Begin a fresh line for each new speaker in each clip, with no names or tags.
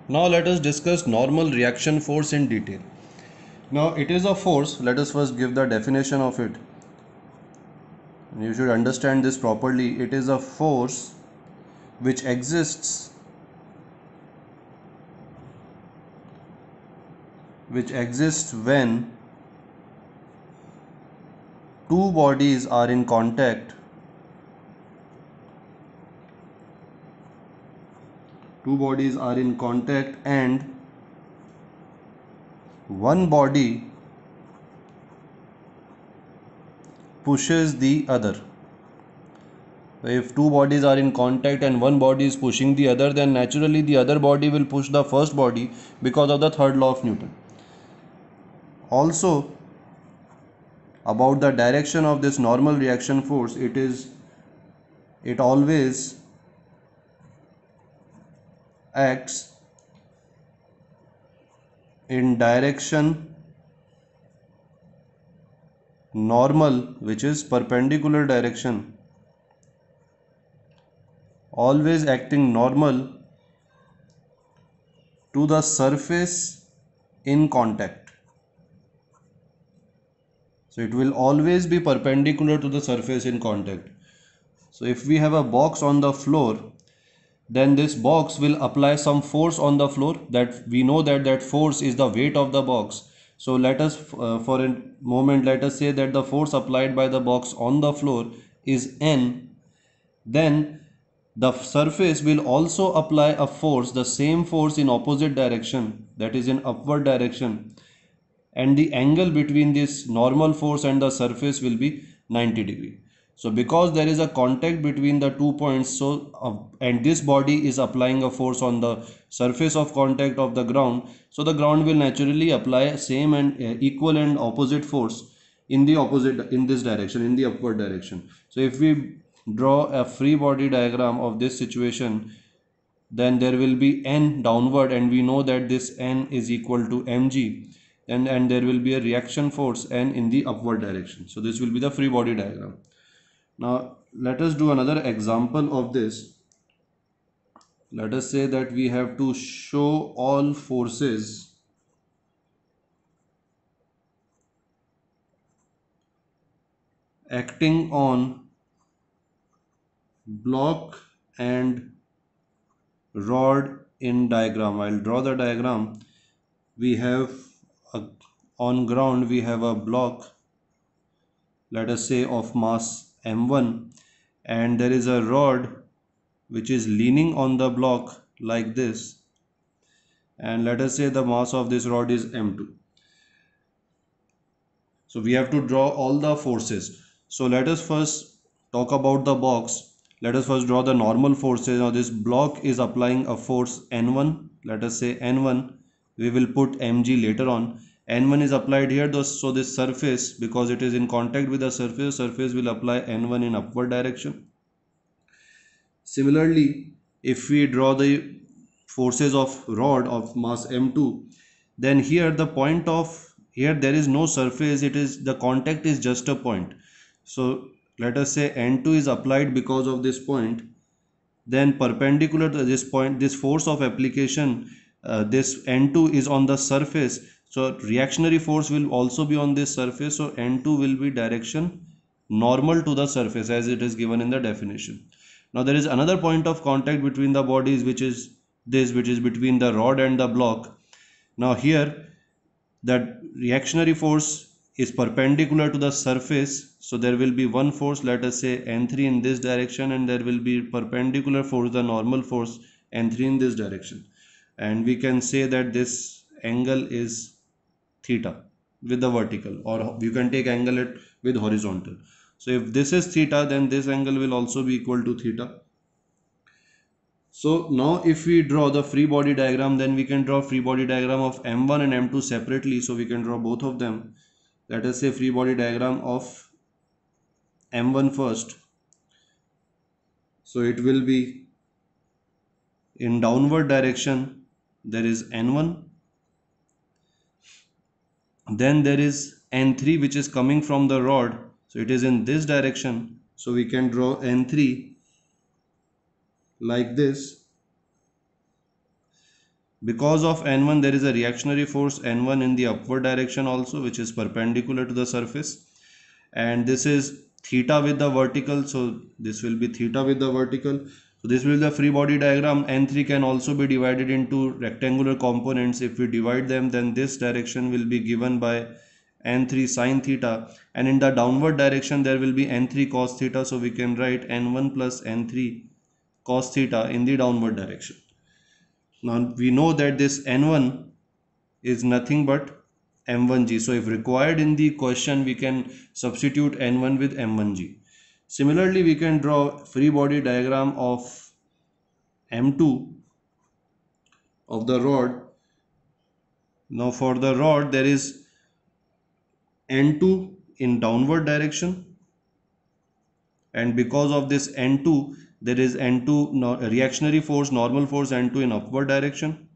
Now let us discuss normal reaction force in detail. Now it is a force. Let us first give the definition of it. You should understand this properly. It is a force which exists when two bodies are in contact. Two bodies are in contact and one body pushes the other. If two bodies are in contact and one body is pushing the other, then naturally the other body will push the first body because of the third law of Newton. Also, about the direction of this normal reaction force, it always acts in direction normal, which is perpendicular direction, always acting normal to the surface in contact. So it will always be perpendicular to the surface in contact. So if we have a box on the floor, then this box will apply some force on the floor, that we know that force is the weight of the box. So let us for a moment, let us say that the force applied by the box on the floor is N. Then the surface will also apply a force, the same force in opposite direction, that is in upward direction, and the angle between this normal force and the surface will be 90 degree. So because there is a contact between the 2 points, and this body is applying a force on the surface of contact of the ground, so the ground will naturally apply same and equal and opposite force in this direction, in the upward direction. So if we draw a free body diagram of this situation, then there will be N downward, and we know that this N is equal to mg, and there will be a reaction force N in the upward direction. So this will be the free body diagram. Now let us do another example of this. Let us say that we have to show all forces acting on block and rod in diagram. I'll draw the diagram. We have on ground we have a block, let us say of mass m1, and there is a rod which is leaning on the block like this, and let us say the mass of this rod is m2. So we have to draw all the forces. So let us first talk about the box. Let us first draw the normal forces. Now this block is applying a force N1. Let us say N1. We will put mg later on. N1 is applied here, so this surface, because it is in contact with the surface will apply N1 in upward direction. Similarly, if we draw the forces of rod of mass m2, then here the point of here there is no surface, it is the contact is just a point. So let us say N2 is applied because of this point, then perpendicular to this point, this force of application, this N2 is on the surface, so reactionary force will also be on this surface, so N2 will be direction normal to the surface as it is given in the definition. Now there is another point of contact between the bodies, which is between the rod and the block. Now here that reactionary force is perpendicular to the surface, so there will be one force, let us say N3 in this direction, and there will be perpendicular force, the normal force N3 in this direction, and we can say that this angle is theta with the vertical, or you can take angle with horizontal. So if this is theta, then this angle will also be equal to theta. So now if we draw the free body diagram, then we can draw free body diagram of m1 and m2 separately, so we can draw both of them. Let us say free body diagram of m1 first. So it will be in downward direction, there is n1, then there is n3 which is coming from the rod, so it is in this direction, so we can draw n3 like this. Because of N1 there is a reactionary force N1 in the upward direction also, which is perpendicular to the surface, and this is theta with the vertical, so this will be theta with the vertical. So this will be the free body diagram. N3 can also be divided into rectangular components. If we divide them, then this direction will be given by N3 sine theta, and in the downward direction there will be N3 cos theta, so we can write N1 plus N3 cos theta in the downward direction. Now we know that this N1 is nothing but M1G. So if required in the question, we can substitute N1 with M1G. Similarly, we can draw free body diagram of M2 of the rod. Now for the rod, there is N2 in downward direction, and because of this N2, there is N2 reactionary force, normal force N2 in upward direction.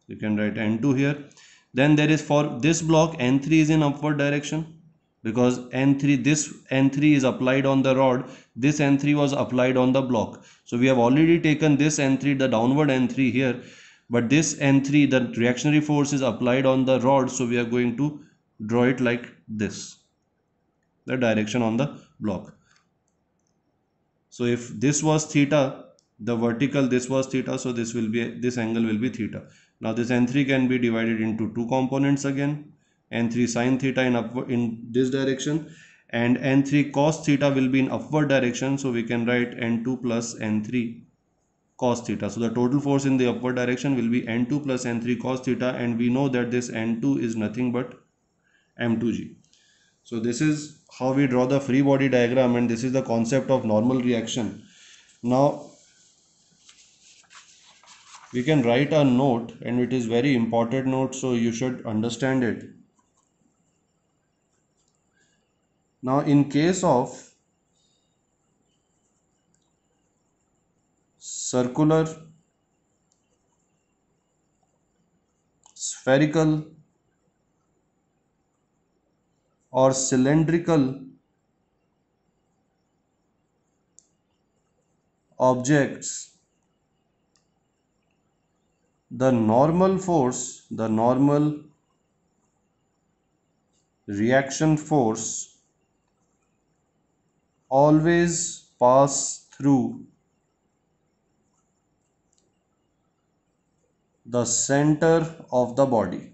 You can write N2 here. Then there is, for this block, N3 is in upward direction, because this N3 is applied on the rod, this N3 was applied on the block. So we have already taken this N3, the downward N3 here, but this N3, the reactionary force, is applied on the rod, so we are going to draw it like this, the direction on the block. So if this was theta, the vertical, this was theta, so this angle will be theta. Now this N3 can be divided into two components again, N3 sine theta in this direction, and N3 cos theta will be in upward direction, so we can write N2 plus N3 cos theta. So the total force in the upward direction will be N2 plus N3 cos theta, and we know that this N2 is nothing but M2G. So this is how we draw the free body diagram, and this is the concept of normal reaction. Now we can write a note, and it is very important note, so you should understand it. Now in case of circular, spherical or cylindrical objects, the normal force, the normal reaction force always pass through the center of the body.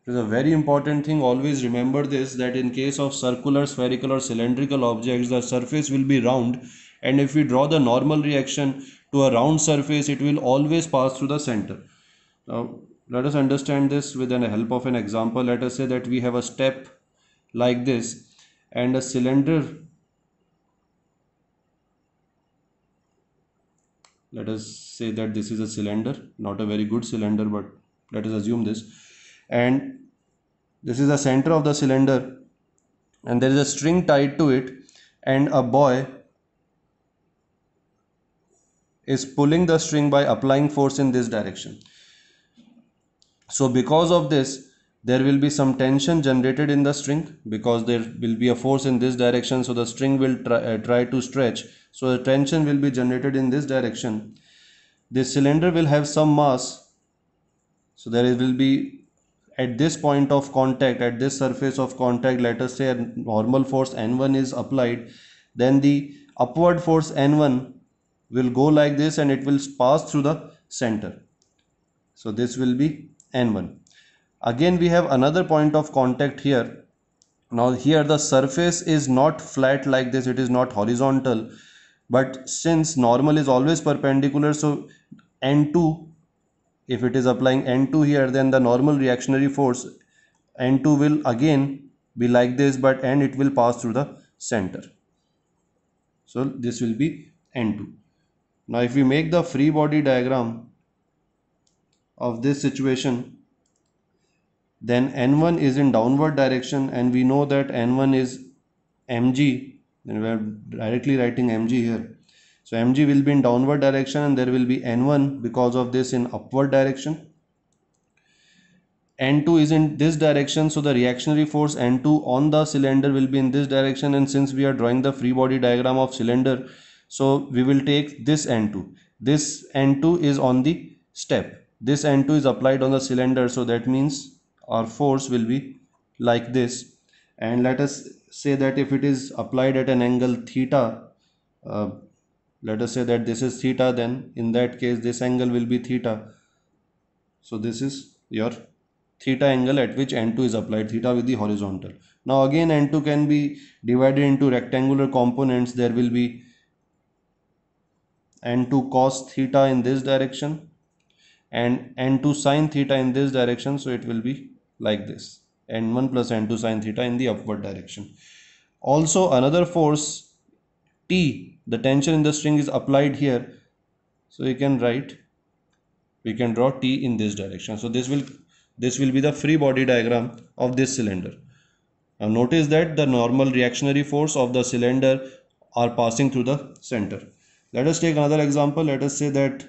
It is a very important thing. Always remember this, that in case of circular, spherical or cylindrical objects, the surface will be round, and if we draw the normal reaction to a round surface, it will always pass through the center. Now let us understand this with the help of an example. Let us say that we have a step like this and a cylinder. Let us say that this is a cylinder, not a very good cylinder, but let us assume this, and this is the center of the cylinder, and there is a string tied to it, and a boy is pulling the string by applying force in this direction. So because of this, there will be some tension generated in the string, because there will be a force in this direction, so the string will try to stretch, so the tension will be generated in this direction. This cylinder will have some mass, so there will be, at this point of contact, at this surface of contact, let us say a normal force N1 is applied, then the upward force N1 will go like this, and it will pass through the center. So this will be N1. Again we have another point of contact here. Now here the surface is not flat like this, it is not horizontal, but since normal is always perpendicular, so N2, if it is applying N2 here, then the normal reactionary force N2 will again be like this, but and it will pass through the center. So this will be N2. Now if we make the free body diagram of this situation, then N1 is in downward direction, and we know that N1 is mg, then we are directly writing mg here. So mg will be in downward direction, and there will be N1 because of this in upward direction. N2 is in this direction, so the reactionary force N2 on the cylinder will be in this direction, and since we are drawing the free body diagram of cylinder, so we will take this N2. this N2 is on the step. This N2 is applied on the cylinder, so that means our force will be like this. And let us say that if it is applied at an angle theta, uh, let us say that this is theta, then in that case this angle will be theta. So this is your theta angle at which N2 is applied, theta with the horizontal. Now again N2 can be divided into rectangular components. There will be N2 cos theta in this direction and N2 sin theta in this direction. So it will be like this, N1 plus N2 sin theta in the upward direction. Also another force T, the tension in the string is applied here. So we can draw T in this direction. So this will be the free body diagram of this cylinder. Now notice that the normal reactionary force of the cylinder are passing through the center. Let us take another example. Let us say that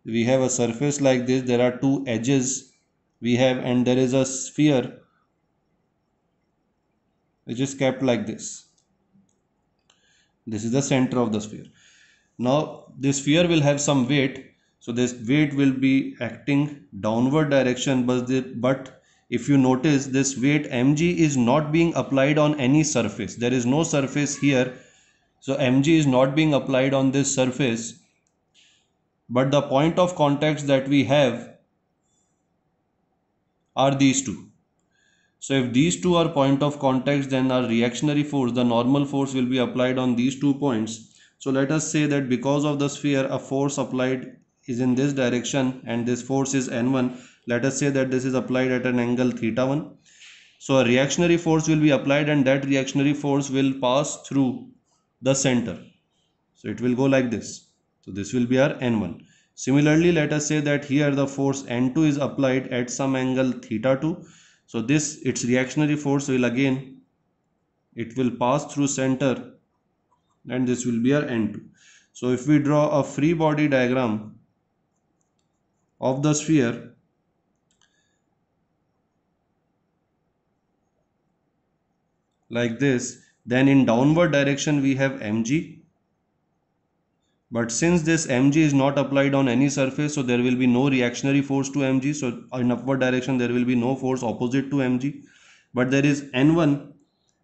we have a surface like this. There are two edges we have, and there is a sphere which is kept like this. This is the center of the sphere. Now this sphere will have some weight, so this weight will be acting downward direction, but if you notice, this weight mg is not being applied on any surface. There is no surface here, so mg is not being applied on this surface, but the point of contacts that we have are these two. So if these two are point of contacts, then our reactionary force, the normal force, will be applied on these 2 points. So let us say that because of the sphere, a force applied is in this direction and this force is N1. Let us say that this is applied at an angle theta 1. So a reactionary force will be applied, and that reactionary force will pass through the center. So it will go like this. So this will be our N1. Similarly, let us say that here the force N2 is applied at some angle theta 2. So its reactionary force will it will pass through center, and this will be our N2. So if we draw a free body diagram of the sphere, like this, then in downward direction we have mg, but since this mg is not applied on any surface, so there will be no reactionary force to mg. So in upward direction there will be no force opposite to mg, but there is n1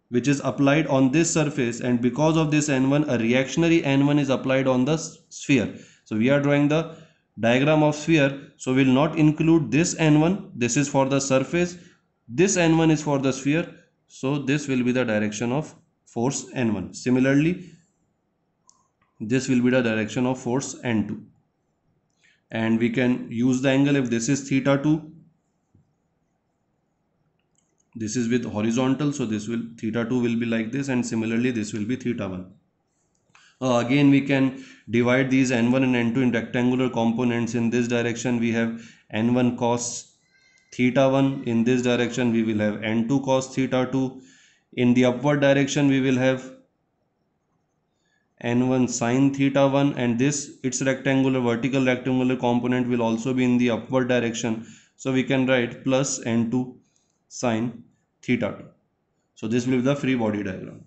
which is applied on this surface, and because of this n1, a reactionary n1 is applied on the sphere. So we are drawing the diagram of sphere, so we will not include this n1. This is for the surface, this n1 is for the sphere. So this will be the direction of force n1. Similarly, this will be the direction of force n2, and we can use the angle. If this is theta 2, this is with horizontal, so theta 2 will be like this, and similarly this will be theta 1. Again we can divide these n1 and n2 in rectangular components. In this direction we have n1 cos theta 1, in this direction we will have n2 cos theta 2, in the upward direction we will have n1 sin theta 1, and its vertical rectangular component will also be in the upward direction, so we can write plus n2 sin theta 2. So this will be the free body diagram.